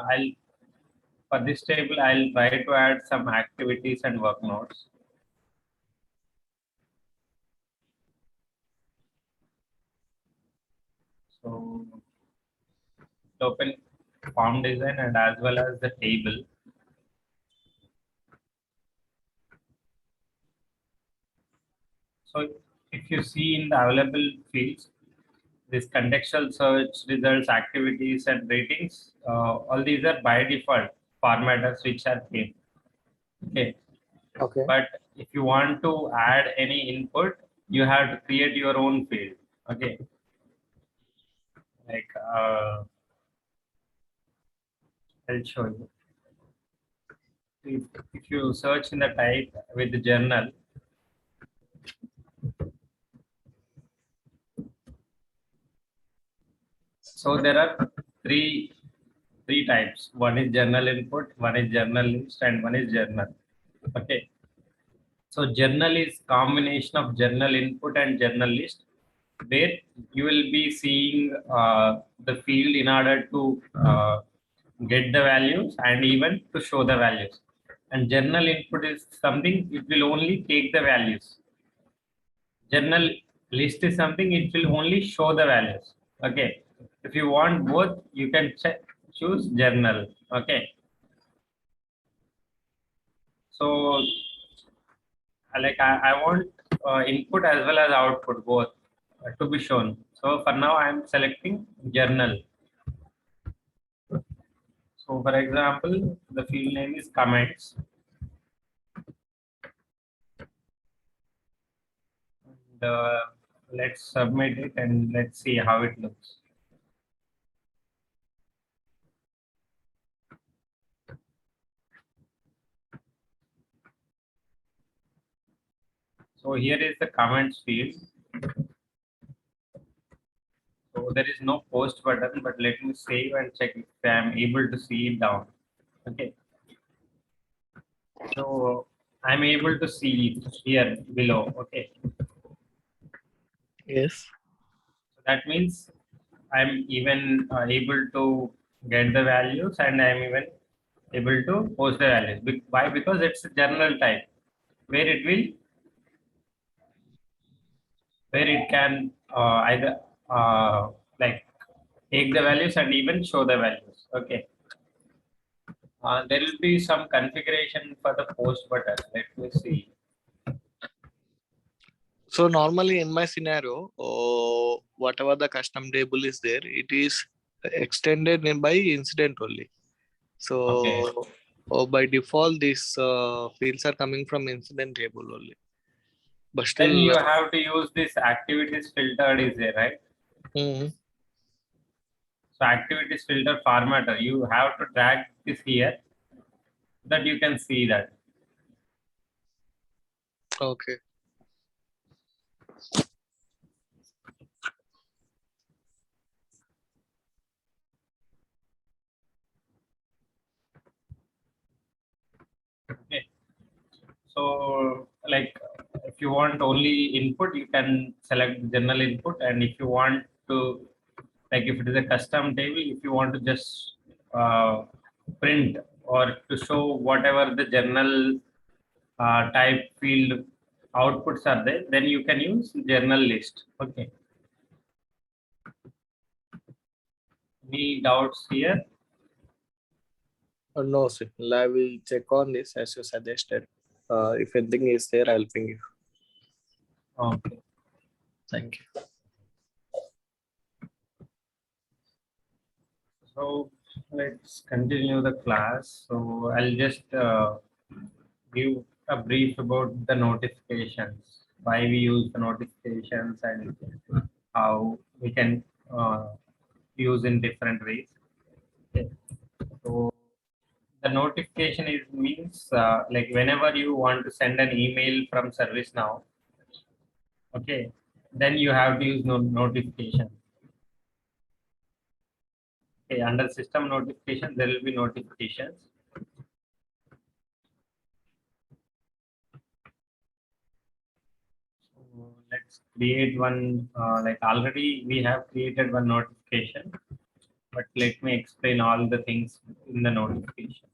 I'll for this table, I'll try to add some activities and work notes. So open form design and as well as the table. So if you see in the available fields, this contextual search results, activities and ratings, all these are by default formatters which are came. Okay. Okay. But if you want to add any input, you have to create your own field. Okay. Like I'll show you. If you search in the type with the journal, so there are three types. One is journal input, one is journal list, and one is journal. Okay. So journal is combination of journal input and journal list, where you will be seeing the field in order to get the values and even to show the values. And journal input is something it will only take the values. Journal list is something it will only show the values. Okay. If you want both, you can choose journal. Okay. So I want input as well as output both to be shown. So for now I am selecting journal. So for example, the field name is comments. And, let's submit it and let's see how it looks. So here is the comments field. So there is no post button, but let me save and check if I am able to see it down. Okay. So I'm able to see it here below. Okay. Yes. So that means I'm even able to get the values and I'm even able to post the values. Why? Because it's a journal type where it will, where it can either like take the values and even show the values. Okay. There will be some configuration for the post button. Let me see. So normally in my scenario, whatever the custom table is there, it is extended by incident only. So Okay. by default, these fields are coming from incident table only. But still, Then you have to use this activities filtered is there, right? So activities filter formatter, you have to drag this here so that you can see that. Okay. Okay. So like if you want only input, you can select general input, and if you want to, like if it is a custom table, if you want to just print or to show whatever the journal type field outputs are there, then you can use journal list. Okay. Any doubts here? No, sir. I will check on this as you suggested. If anything is there, I'll ping you. Okay. Thank you. So let's continue the class. So I'll just give a brief about the notifications, why we use the notifications and how we can use in different ways. Okay. So the notification is means like whenever you want to send an email from ServiceNow, okay, then you have to use notification. Okay, under system notification, there will be notifications. So let's create one, like already we have created one notification. but let me explain all the things in the notification.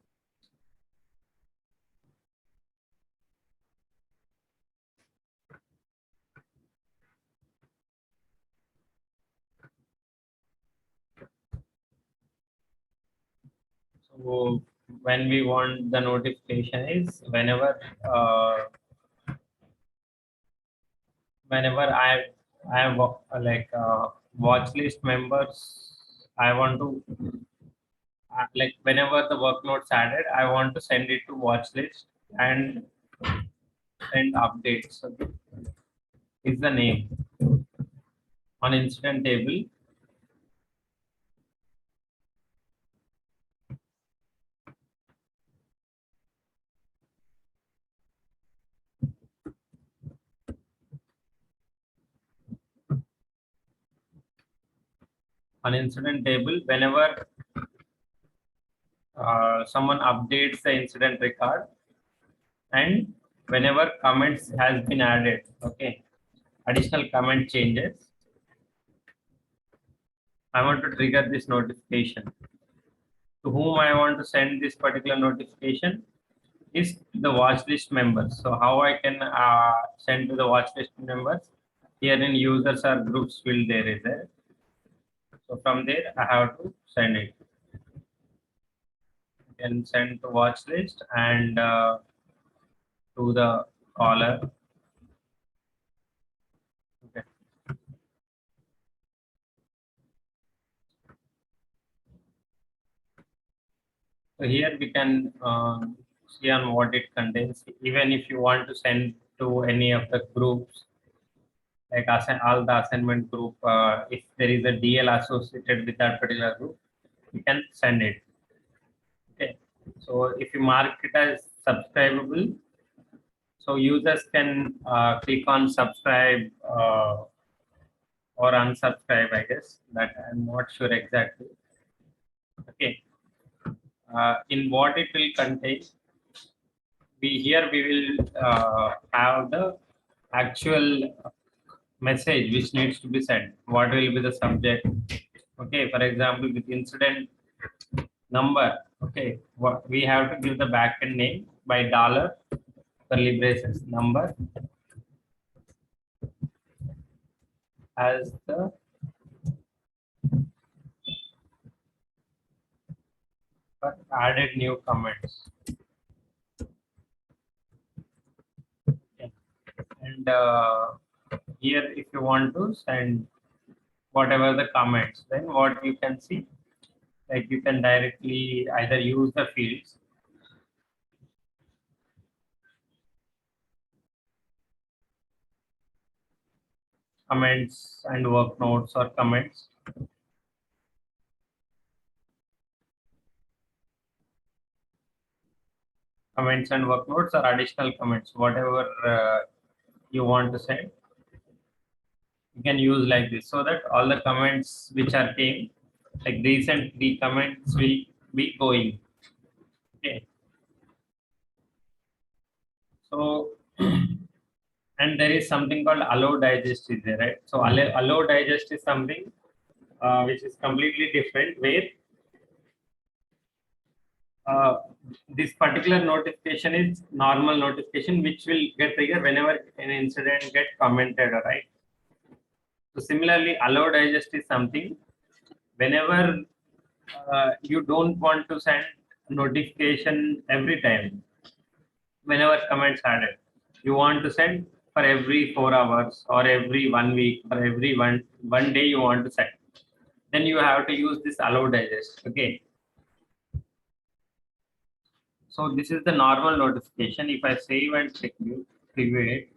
So when we want the notification is whenever I have like watch list members, I want to like whenever the work notes added, I want to send it to watch list and send updates. Okay. Is the name on incident table. On incident table, whenever someone updates the incident record and whenever comments has been added, okay, additional comment changes, I want to trigger this notification. To whom I want to send this particular notification is the watch list members. So how I can send to the watch list members? Here in users or groups field there is there. So from there I have to send it. You can send to watch list and to the caller. Okay. So here we can see on what it contains. Even if you want to send to any of the groups, like all the assignment group, if there is a DL associated with that particular group, you can send it. Okay. So if you mark it as subscribable, so users can click on subscribe or unsubscribe, I guess. That I'm not sure exactly. Okay. In what it will contain, we will have the actual message which needs to be sent. What will be the subject? Okay, for example, with incident number. Okay, what we have to give the backend name by dollar curly braces number as the added new comments. Okay. And here, if you want to send whatever the comments, then what you can see, like you can directly either use the fields comments and work notes or comments and work notes or additional comments, whatever you want to send, you can use like this so that all the comments which are came, like recent the comments will be going. Okay. So and there is something called allow digest is there, right? So allow digest is something which is completely different where uh, this particular notification is normal notification which will get triggered whenever an incident get commented, right? So similarly, allow digest is something whenever you don't want to send notification every time, whenever comments added, you want to send for every 4 hours or every 1 week or every one day you want to send. Then you have to use this allow digest. Okay. So this is the normal notification. If I save and preview it,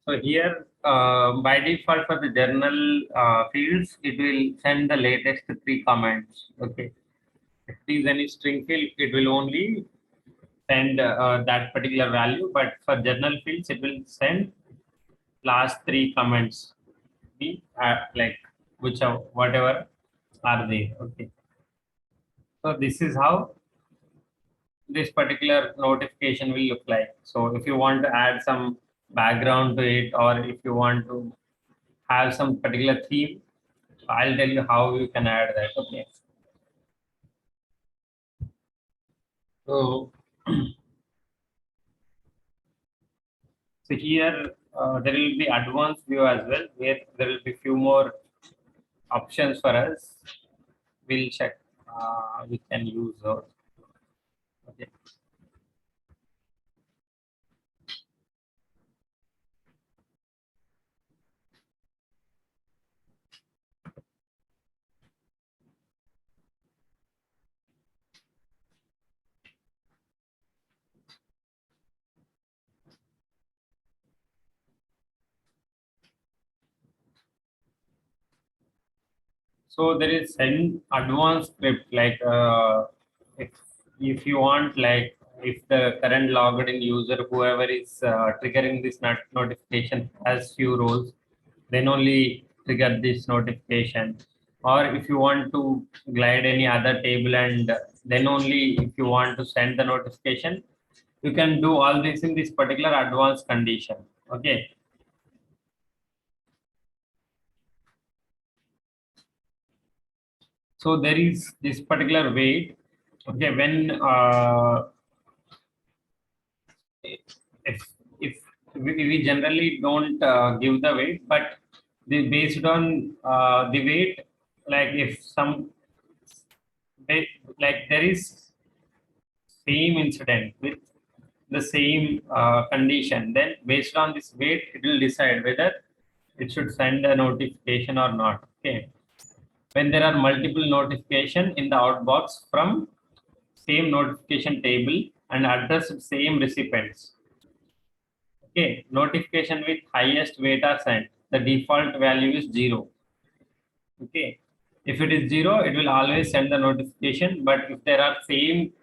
so here by default for the journal fields, it will send the latest 3 comments. Okay. If it is any string field, it will only send that particular value, but for journal fields, it will send last three comments, the like whichever whatever are there. Okay, so this is how this particular notification will look like. So if you want to add some background to it, or if you want to have some particular theme, I'll tell you how you can add that. Okay, so so here there will be advanced view as well, where there will be few more options for us. We'll check. We can use those. Okay. So there is an advanced script, like if if you want, like if the current logged in user, whoever is triggering this notification has few roles, then only trigger this notification. Or if you want to glide any other table, and then only if you want to send the notification, you can do all this in this particular advanced condition. Okay. So there is this particular weight. Okay, when if we generally don't give the weight, but based on the weight, like if some like there is same incident with the same condition, then based on this weight, it will decide whether it should send a notification or not. Okay, when there are multiple notification in the outbox from same notification table and addressed same recipients. Okay, notification with highest weight are sent. The default value is 0. Okay, if it is 0, it will always send the notification. But if there are same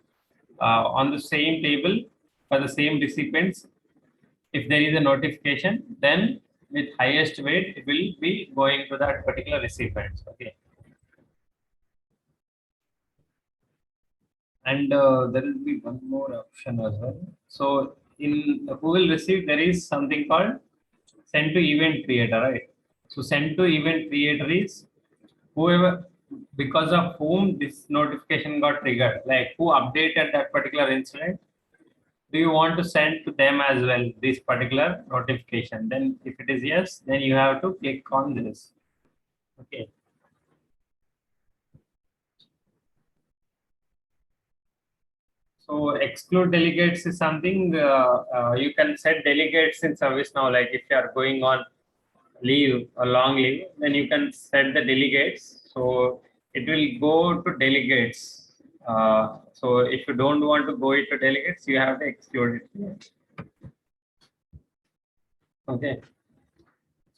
on the same table for the same recipients, if there is a notification, then with highest weight, it will be going to that particular recipient. Okay. And there will be one more option as well. So in who will receive, there is something called send to event creator, right? So send to event creator is whoever, because of whom this notification got triggered, like who updated that particular incident. Do you want to send to them as well this particular notification? Then if it is yes, then you have to click on this. Okay. So exclude delegates is something you can set delegates in service now. Like if you are going on leave, a long leave, then you can set the delegates. So it will go to delegates. So if you don't want to go into delegates, you have to exclude it here. Okay.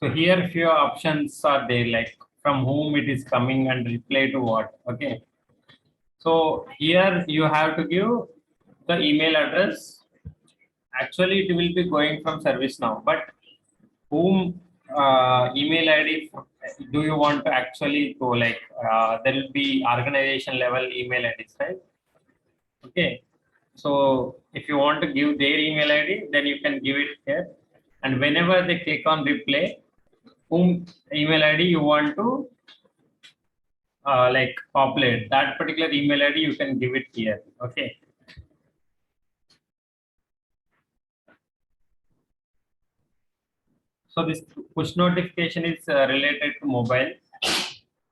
So here few options are there, like from whom it is coming and reply to what. Okay. So here you have to give the email address. Actually, it will be going from ServiceNow, but whom email ID do you want to actually go? Like there will be organization level email IDs, right? Okay. So if you want to give their email ID, then you can give it here. And whenever they click on replay, whom email ID you want to like populate, that particular email ID, you can give it here. Okay. So this push notification is related to mobile,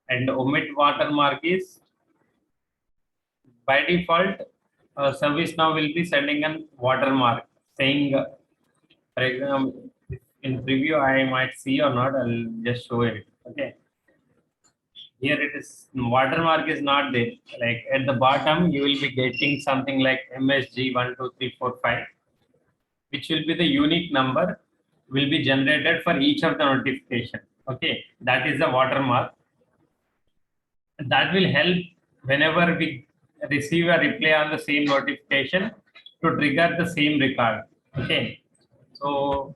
and omit watermark is by default. ServiceNow will be sending a watermark saying, for example, in preview I might see or not. I'll just show it. Okay. Here it is, watermark is not there. Like at the bottom, you will be getting something like MSG12345, which will be the unique number will be generated for each of the notification. Okay, that is the watermark. That will help whenever we receive a reply on the same notification. to trigger the same record. Okay, so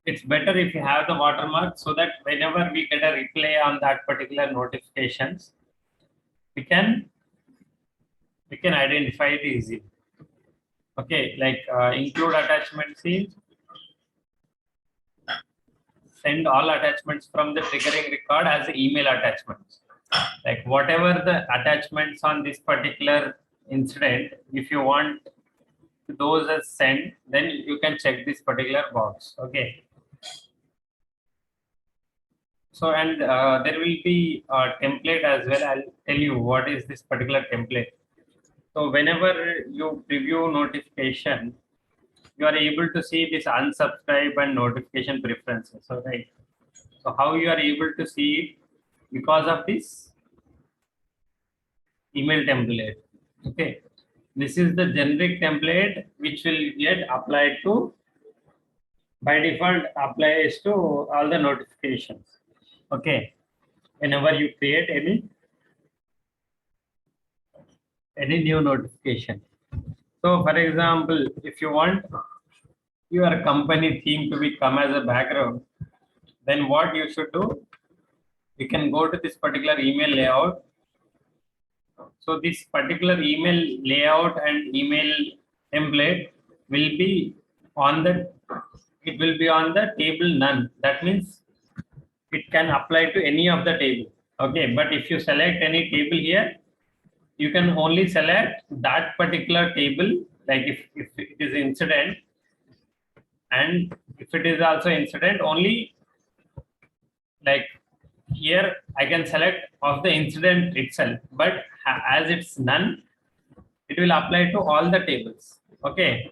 it's better if you have the watermark so that whenever we get a replay on that particular notifications, we can identify it easily. Okay, like include attachment scene, send all attachments from the triggering record as email attachments. Like whatever the attachments on this particular incident, if you want those as sent, then you can check this particular box. Okay. So, and there will be a template as well. I'll tell you what is this particular template. So whenever you preview notification, you are able to see this unsubscribe and notification preferences. So, right. So how you are able to see it? Because of this email template. Okay. This is the generic template which will get applied to, by default applies to all the notifications. Okay. Whenever you create any new notification. So for example, if you want your company theme to become as a background, then what you should do, you can go to this particular email layout. So this particular email layout and email template will be on the, it will be on the table none. That means it can apply to any of the table. Okay, but if you select any table here, you can only select that particular table. Like if it is incident, and if it is also incident, only like here I can select of the incident itself, but as it's none, it will apply to all the tables. Okay,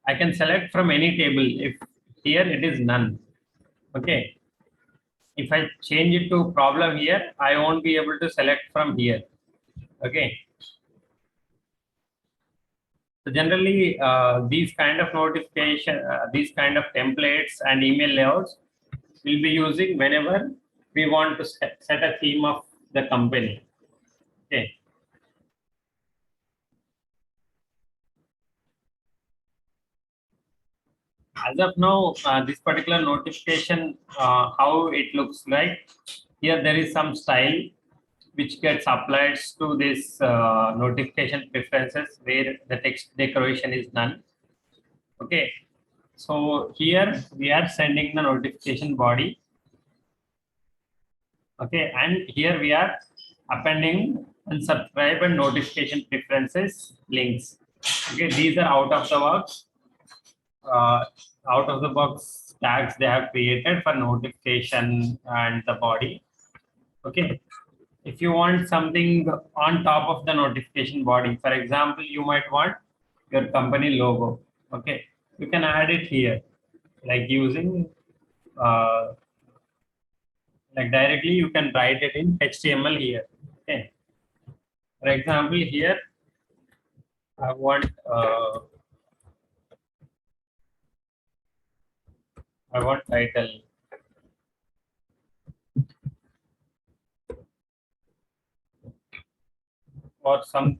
I can select from any table if here it is none. Okay, if I change it to problem here, I won't be able to select from here. Okay, so generally these kind of notification, these kind of templates and email layouts will be using whenever we want to set a theme of the company. Okay. As of now, this particular notification, how it looks like, here there is some style which gets applied to this notification preferences where the text decoration is none. Okay, so here we are sending the notification body. Okay, and here we are appending unsubscribe and notification preferences links. Okay, these are out of the box. Out of the box tags they have created for notification and the body. Okay, if you want something on top of the notification body, for example, you might want your company logo. Okay, you can add it here, like using like directly you can write it in HTML here. Okay, for example, here I want title or some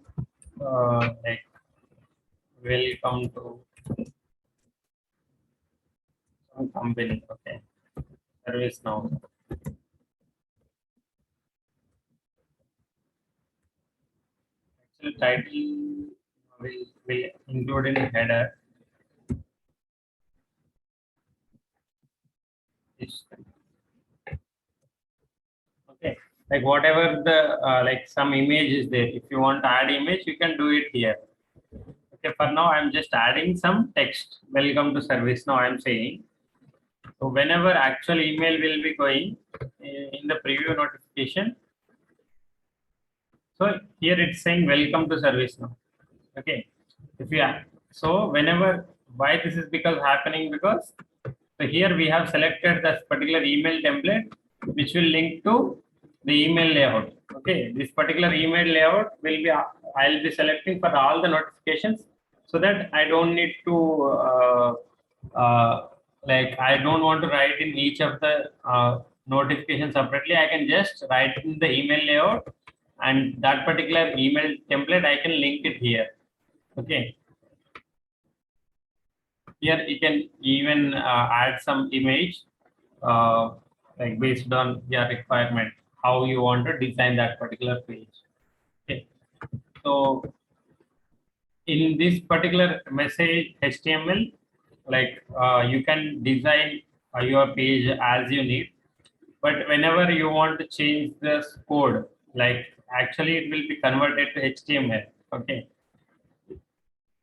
like welcome to some company. Okay, service now. Actual title will include in header. Okay, like whatever the like some image is there. If you want to add image, you can do it here. Okay, for now I'm just adding some text. Welcome to service now I'm saying. So whenever actual email will be going in the preview notification, so here it's saying welcome to service now. Okay, if you so whenever, why this is because happening, because so here we have selected this particular email template which will link to the email layout. Okay, this particular email layout will be I'll be selecting for all the notifications so that I don't need to like I don't want to write in each of the notifications separately. I can just write in the email layout, and that particular email template I can link it here. Okay, Here you can even add some image, uh, like based on your requirement, how you want to design that particular page. Okay. So in this particular message HTML, like you can design your page as you need, but whenever you want to change this code, like actually it will be converted to HTML. Okay.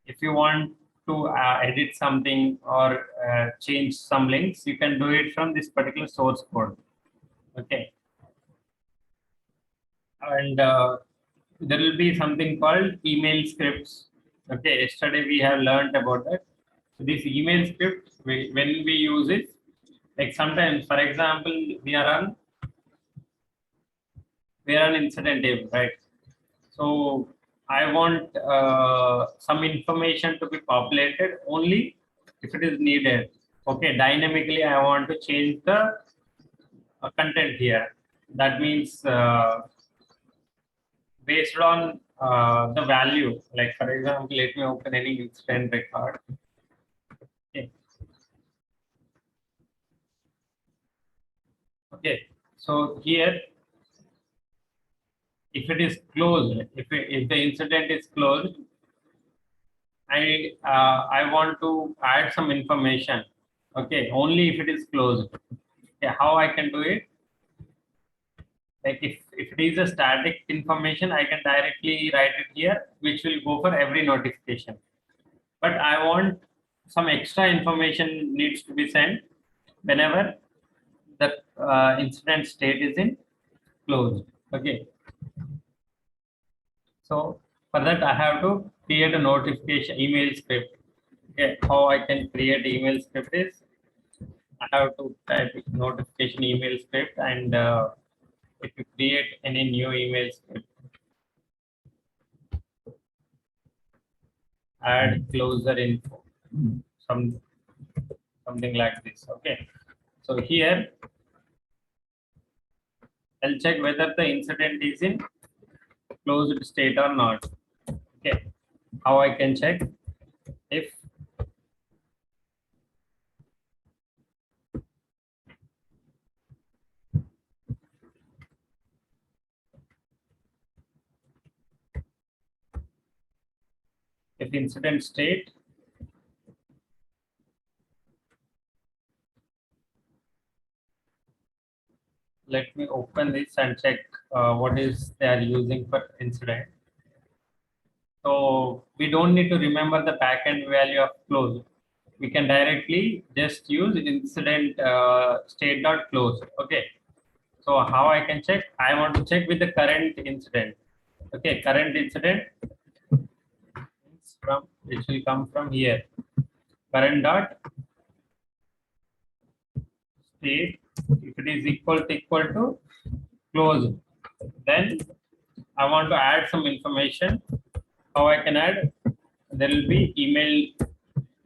If you want to edit something or change some links, you can do it from this particular source code. Okay. And there will be something called email scripts. Okay. Yesterday we have learned about that. So this email script, when we use it, like sometimes, for example, we are on incident table, right? So I want some information to be populated only if it is needed. Okay, dynamically I want to change the content here. That means based on the value. Like for example, let me open any incident record. Okay. Okay. So here, if it is closed, if the incident is closed, I want to add some information. Okay, only if it is closed. Okay, how I can do it? Like if it is a static information, I can directly write it here, which will go for every notification. But I want some extra information needs to be sent whenever the incident state is in closed. Okay, so for that I have to create a notification email script. Okay, how I can create email script is I have to type notification email script, and if you create any new email script, add closer info, some something like this. Okay, so here I'll check whether the incident is in closed state or not. Okay, how I can check? If incident state, let me open this and check what is they are using for incident. So we don't need to remember the backend value of close. We can directly just use incident state dot close. Okay. So how I can check? I want to check with the current incident. Okay, current incident is from which will come from here. Current dot state. If it is equal to close, then I want to add some information. How I can add? There will be email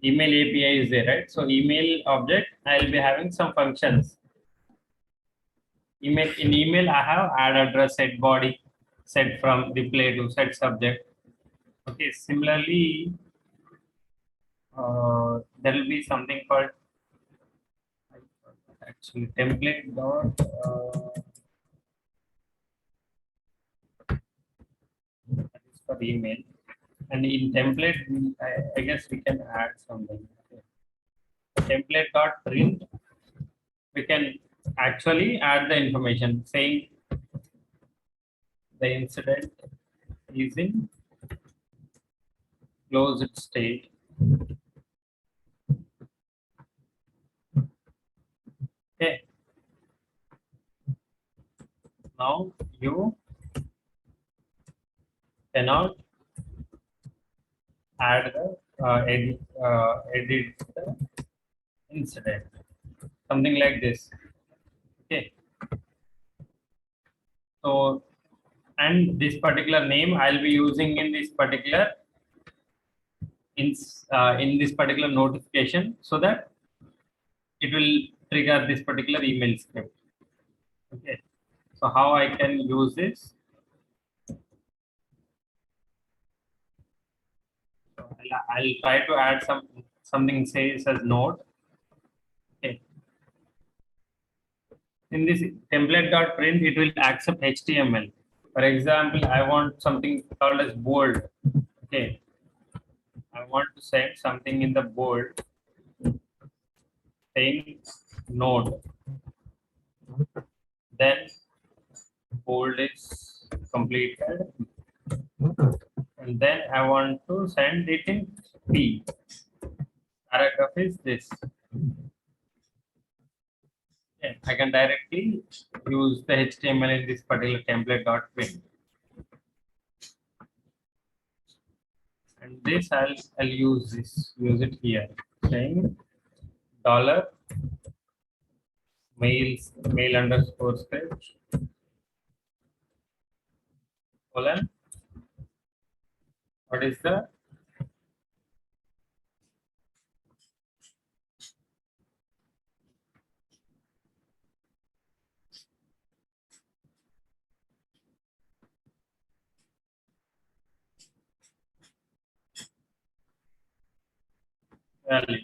API is there, right? So email object, I'll be having some functions. In email, I have add address, set body, set from, replay to, set subject. Okay. Similarly, there will be something called actually template dot. That is for email, and in template, I guess we can add something. Okay. Template dot print, we can actually add the information saying the incident is in closed state. Okay. Now you cannot add the edit the incident. Something like this. Okay. So and this particular name I'll be using in this particular in this particular notification, so that it will trigger this particular email script. Okay. So how I can use this? So I'll try to add some something says as node. Okay. In this template.print, it will accept HTML. For example, I want something called as bold. Okay. I want to send something in the bold saying node. Then bold is completed. And then I want to send it in P. Paragraph is this. Okay. I can directly use the HTML in this particular template.print. And this I'll use it here, saying dollar mail underscore script colon. What is the value?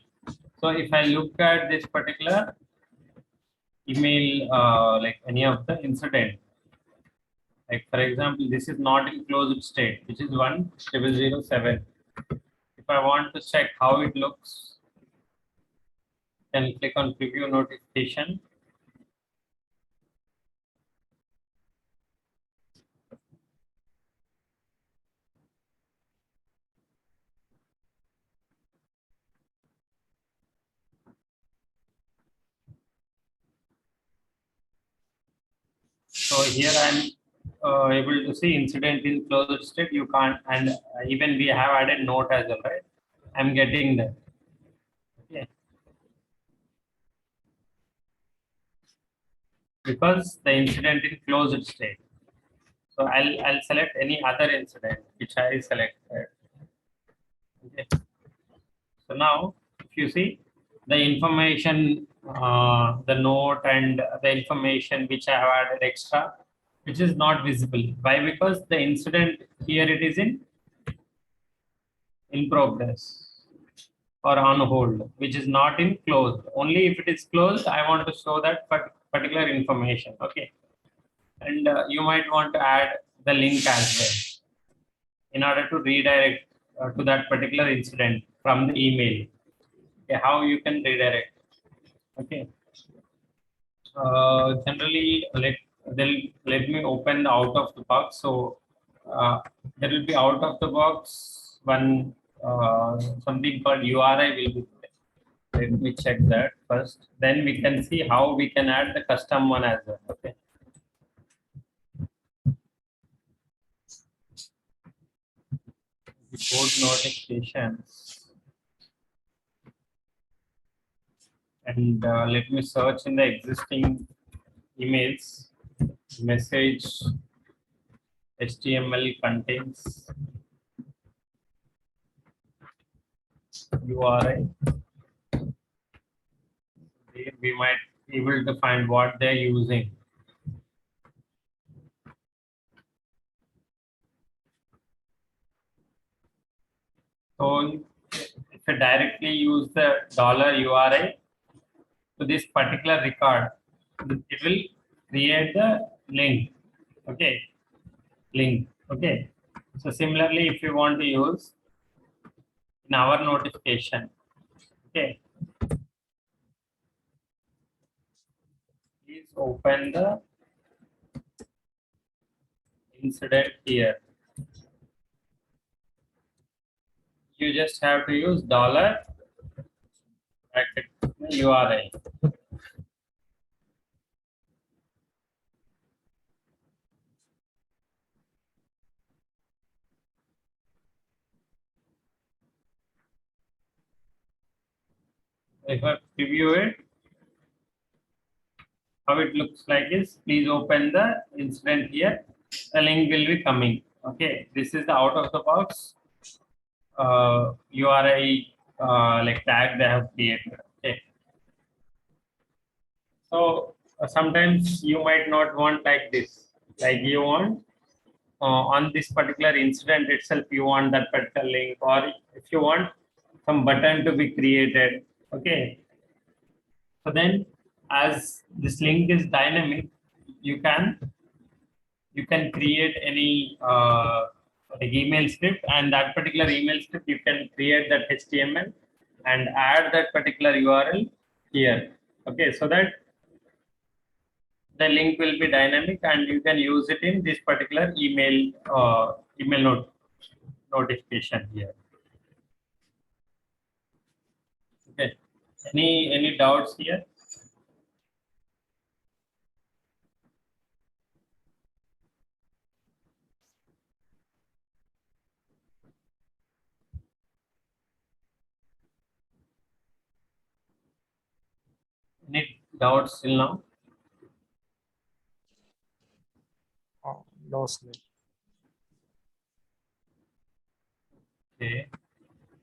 So if I look at this particular email, like any of the incident, like for example, this is not in closed state, which is 10007. If I want to check how it looks, then click on preview notification. So here I'm able to see incident in closed state. You can't, and even we have added note as well, right? I'm getting that. Okay. Because the incident in closed state. So I'll select any other incident which I selected. Okay. So now if you see the information, the note and the information which I have added extra, which is not visible. Why? Because the incident here it is in progress or on hold, which is not in closed. Only if it is closed, I want to show that particular information. Okay. And you might want to add the link as well in order to redirect to that particular incident from the email. Okay, how you can redirect. Okay. Generally, let me open the out of the box. So there will be out of the box one something called URI will be there. Let me check that first. Then we can see how we can add the custom one as well. Okay. Report notifications. And let me search in the existing emails. Message HTML contains URI. We might be able to find what they're using. So if I directly use the $URI to this particular record, it will create the link. Okay, link. Okay. So similarly, if you want to use in our notification, okay, please open the incident here. You just have to use dollar URI. If I preview it, how it looks like is, please open the incident here. The link will be coming. Okay, this is the out of the box URI like tag they have created. Okay, so sometimes you might not want like this. Like you want on this particular incident itself, you want that particular link, or if you want some button to be created. Okay. So then, as this link is dynamic, you can create any like email script, and that particular email script you can create that HTML and add that particular URL here. Okay, so that the link will be dynamic and you can use it in this particular email notification here. Okay, any doubts here? Any doubts till now? No, Snake. Okay.